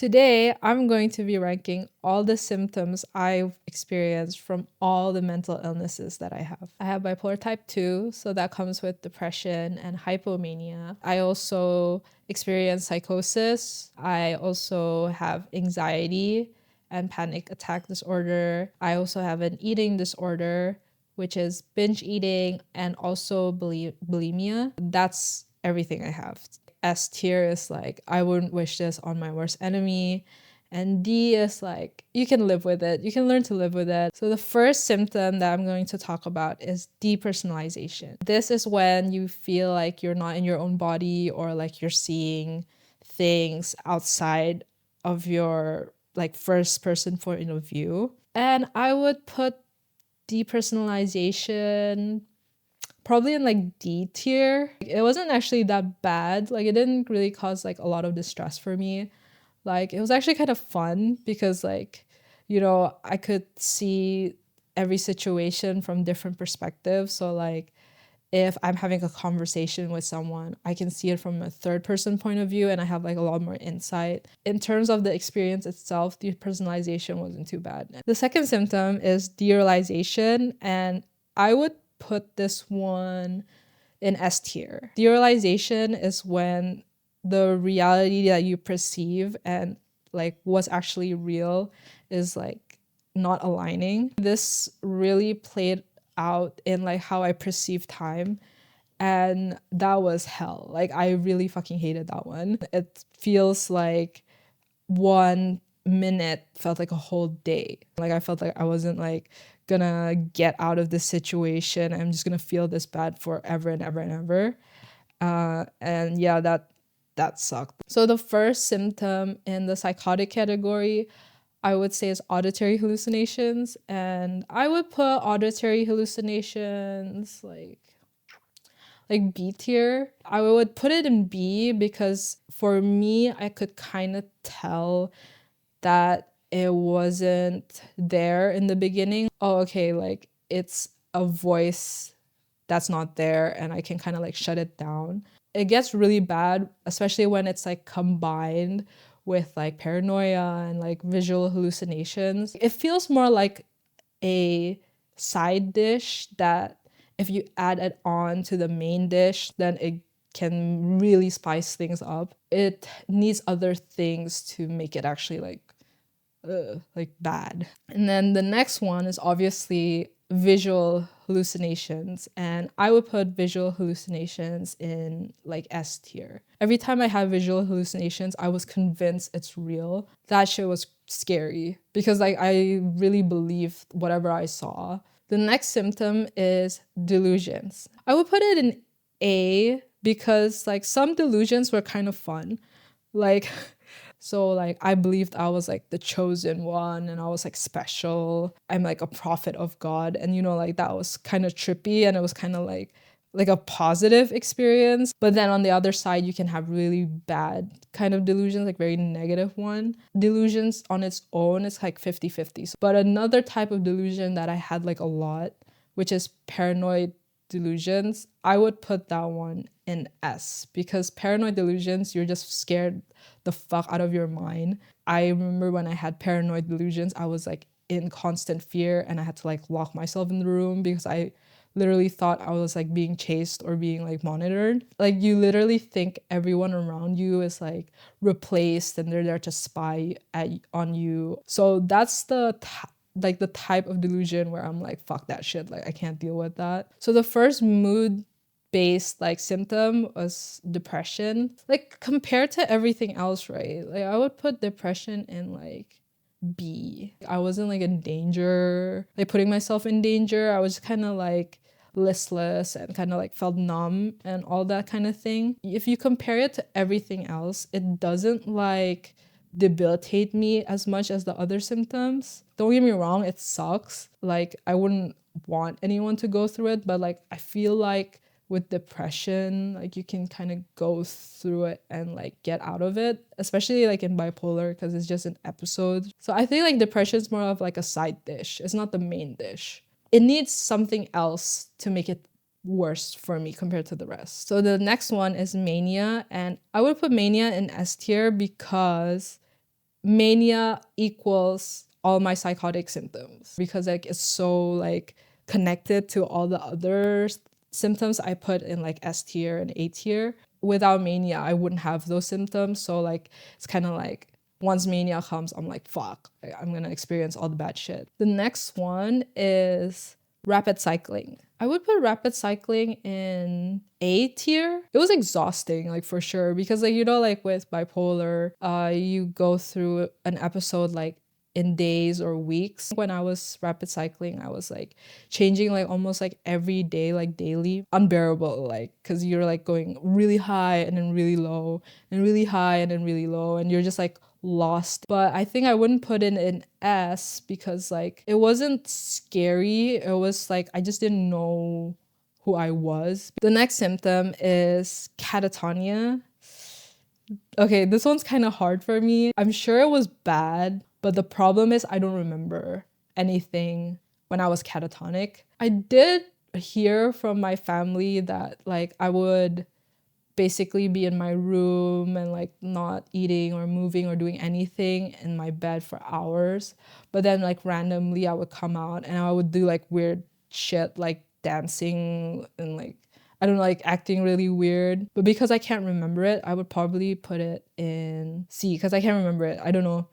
Today, I'm going to be ranking all the symptoms I've experienced from all the mental illnesses that I have. I have bipolar type 2, so that comes with depression and hypomania. I also experience psychosis. I also have anxiety and panic attack disorder. I also have an eating disorder, which is binge eating, and also bulimia. That's everything I have. S tier is like, I wouldn't wish this on my worst enemy. And D is like, you can live with it. You can learn to live with it. So the first symptom that I'm going to talk about is depersonalization. This is when you feel like you're not in your own body, or like you're seeing things outside of your like first person point of view. And I would put depersonalization probably in like D tier. It wasn't actually that bad. Like, it didn't really cause like a lot of distress for me. Like, it was actually kind of fun because like, I could see every situation from different perspectives. So like, if I'm having a conversation with someone, I can see it from a third person point of view and I have like a lot more insight. In terms of the experience itself, the personalization wasn't too bad. The second symptom is derealization, and I would put this one in S tier. Derealization is when the reality that you perceive and like what's actually real is like not aligning. This really played out in like how I perceive time, and that was hell. Like, I really fucking hated that one. It feels like 1 minute felt like a whole day. Like, I felt like I wasn't like gonna get out of this situation. I'm just gonna feel this bad forever and ever and ever. And yeah, that sucked. So the first symptom in the psychotic category, I would say, is auditory hallucinations. And I would put auditory hallucinations like B tier. I would put it in B because for me, I could kind of tell that it wasn't there in the beginning. Oh, okay, like it's a voice that's not there and I can kind of like shut it down. It gets really bad, especially when it's like combined with like paranoia and like visual hallucinations. It feels more like a side dish that if you add it on to the main dish, then it can really spice things up. It needs other things to make it actually like bad. And then the next one is obviously visual hallucinations, and I would put visual hallucinations in like S tier. Every time I have visual hallucinations, I was convinced it's real. That shit was scary because like I really believed whatever I saw. The next symptom is delusions. I would put it in A because like some delusions were kind of fun. Like so like I believed I was like the chosen one and I was like special. I'm like a prophet of God, and like that was kind of trippy, and it was kind of like a positive experience. But then on the other side, you can have really bad kind of delusions, like very negative one. Delusions on its own is like 50-50. But another type of delusion that I had like a lot, which is paranoid delusions, I would put that one in S because paranoid delusions, you're just scared the fuck out of your mind. I remember when I had paranoid delusions, I was like in constant fear and I had to like lock myself in the room because I literally thought I was like being chased or being like monitored. Like, you literally think everyone around you is like replaced and they're there to spy on you. So that's the type of delusion where I'm like, fuck that shit, like I can't deal with that. So the first mood based like symptom was depression. Like, compared to everything else, right? Like, I would put depression in like B. I wasn't like in danger, like putting myself in danger. I was kind of like listless and kind of like felt numb and all that kind of thing. If you compare it to everything else, it doesn't like debilitate me as much as the other symptoms. Don't get me wrong, it sucks. Like, I wouldn't want anyone to go through it, but like I feel like with depression, like you can kind of go through it and like get out of it, especially like in bipolar because it's just an episode. So I think like depression is more of like a side dish. It's not the main dish. It needs something else to make it worse for me compared to the rest. So the next one is mania, and I would put mania in S tier because mania equals all my psychotic symptoms, because like it's so like connected to all the other symptoms I put in like S tier and A tier. Without mania, I wouldn't have those symptoms. So like it's kind of like once mania comes, I'm like, fuck, I'm gonna experience all the bad shit. The next one is rapid cycling. I would put rapid cycling in A tier. It was exhausting, like for sure, because like, you know, like with bipolar, you go through an episode like in days or weeks. When I was rapid cycling, I was like changing like almost like every day, like daily. Unbearable, like, because you're like going really high and then really low and really high and then really low, and you're just like lost. But I think I wouldn't put it in S because like it wasn't scary. It was like I just didn't know who I was. The next symptom is catatonia. Okay, this one's kind of hard for me. I'm sure it was bad, but the problem is I don't remember anything when I was catatonic. I did hear from my family that like I would basically be in my room and like not eating or moving or doing anything in my bed for hours. But then like randomly I would come out and I would do like weird shit like dancing and like, I don't know, like acting really weird. But because I can't remember it, I would probably put it in C because I can't remember it. I don't know.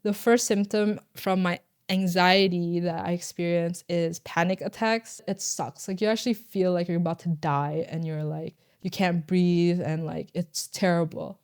The first symptom from my anxiety that I experience is panic attacks. It sucks. Like you actually feel like you're about to die and you're like, you can't breathe and like it's terrible.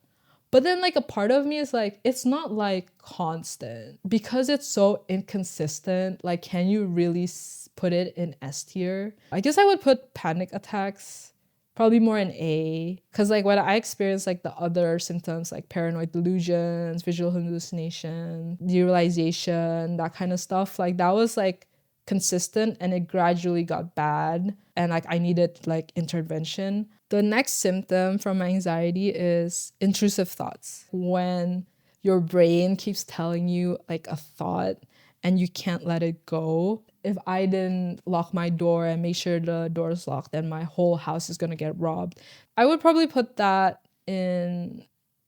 But then like a part of me is like, it's not like constant because it's so inconsistent. Like, can you really put it in S tier? I guess I would put panic attacks probably more in A, because like when I experienced like the other symptoms like paranoid delusions, visual hallucination, derealization, that kind of stuff, like that was like consistent and it gradually got bad and like I needed like intervention. The next symptom from anxiety is intrusive thoughts. When your brain keeps telling you like a thought and you can't let it go. If I didn't lock my door and make sure the door is locked, then my whole house is gonna get robbed. I would probably put that in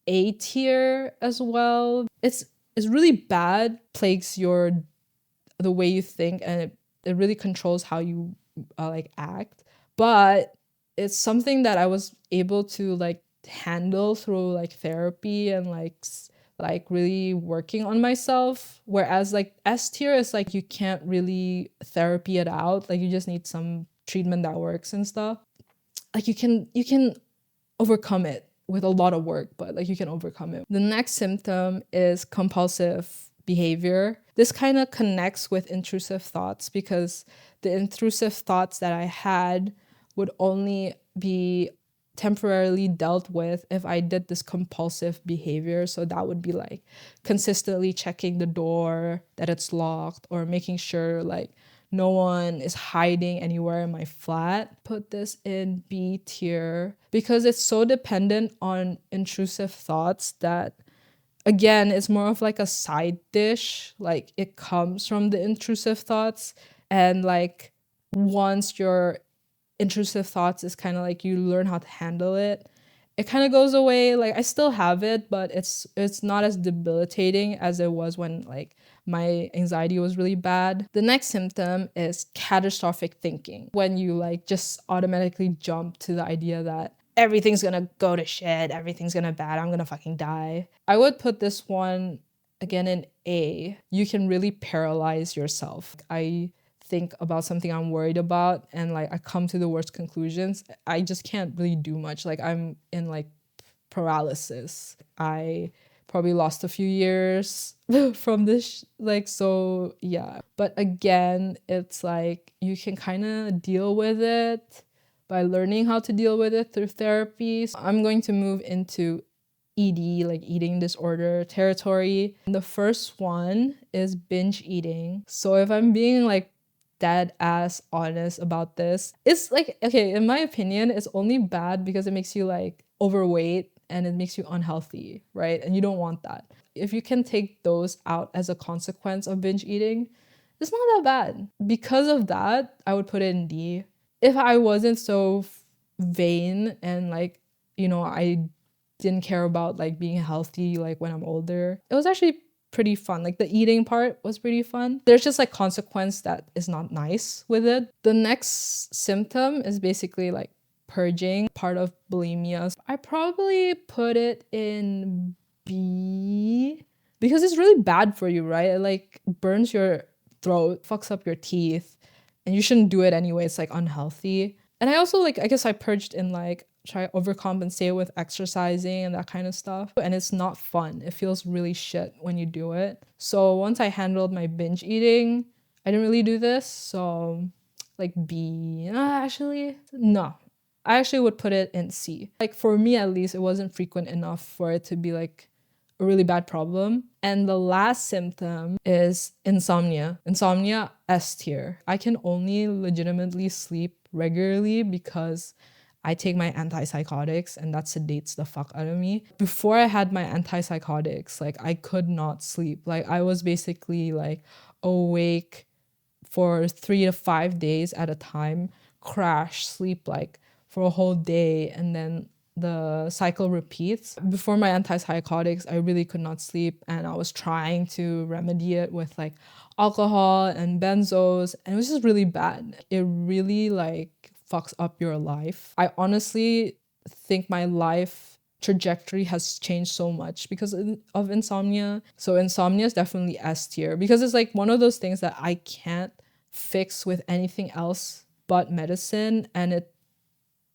A tier as well. It's really bad, plagues the way you think, and it really controls how you like act. But it's something that I was able to like handle through like therapy and like really working on myself. Whereas like S tier is like you can't really therapy it out. Like you just need some treatment that works and stuff. Like you can overcome it with a lot of work, but like you can overcome it. The next symptom is compulsive behavior. This kind of connects with intrusive thoughts because the intrusive thoughts that I had would only be temporarily dealt with if I did this compulsive behavior. So that would be like consistently checking the door that it's locked or making sure like no one is hiding anywhere in my flat. Put this in B tier because it's so dependent on intrusive thoughts that again, it's more of like a side dish. Like it comes from the intrusive thoughts and like once your intrusive thoughts is kind of like you learn how to handle it, it kind of goes away. Like I still have it, but it's not as debilitating as it was when like my anxiety was really bad. The next symptom is catastrophic thinking, when you like just automatically jump to the idea that everything's gonna go to shit, everything's gonna bad, I'm gonna fucking die. I would put this one again in A. You can really paralyze yourself. I think about something I'm worried about and like I come to the worst conclusions. I just can't really do much. Like I'm in like paralysis. I probably lost a few years from this like, so yeah. But again, it's like you can kind of deal with it by learning how to deal with it through therapy. So I'm going to move into ED, like eating disorder territory. The first one is binge eating. So if I'm being like dead ass honest about this, it's like, okay, in my opinion, it's only bad because it makes you like overweight and it makes you unhealthy, right? And you don't want that. If you can take those out as a consequence of binge eating, it's not that bad. Because of that, I would put it in D. If I wasn't so vain and like, you know, I didn't care about like being healthy like when I'm older. It was actually pretty fun. Like the eating part was pretty fun. There's just like consequence that is not nice with it. The next symptom is basically like purging, part of bulimia. I probably put it in B because it's really bad for you, right? It like burns your throat, fucks up your teeth, and you shouldn't do it anyway. It's like unhealthy. And I also like, I guess I purged in like try overcompensate with exercising and that kind of stuff. And it's not fun. It feels really shit when you do it. So once I handled my binge eating, I didn't really do this. So like B, actually, no. I actually would put it in C. Like for me at least, it wasn't frequent enough for it to be like a really bad problem. And the last symptom is insomnia. Insomnia S tier. I can only legitimately sleep regularly because I take my antipsychotics and that sedates the fuck out of me. Before I had my antipsychotics, like I could not sleep. Like I was basically like awake for 3 to 5 days at a time, crash, sleep like for a whole day, and then the cycle repeats. Before my antipsychotics, I really could not sleep, and I was trying to remedy it with like alcohol and benzos, and it was just really bad. It really like fucks up your life. I honestly think my life trajectory has changed so much because of insomnia. So insomnia is definitely S tier because it's like one of those things that I can't fix with anything else but medicine, and it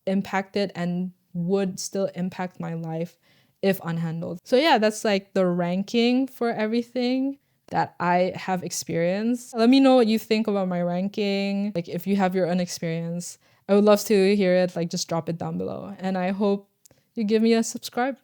impacted and would still impact my life if unhandled. So yeah, that's like the ranking for everything that I have experienced. Let me know what you think about my ranking. Like if you have your own experience, I would love to hear it. Like just drop it down below. And I hope you give me a subscribe.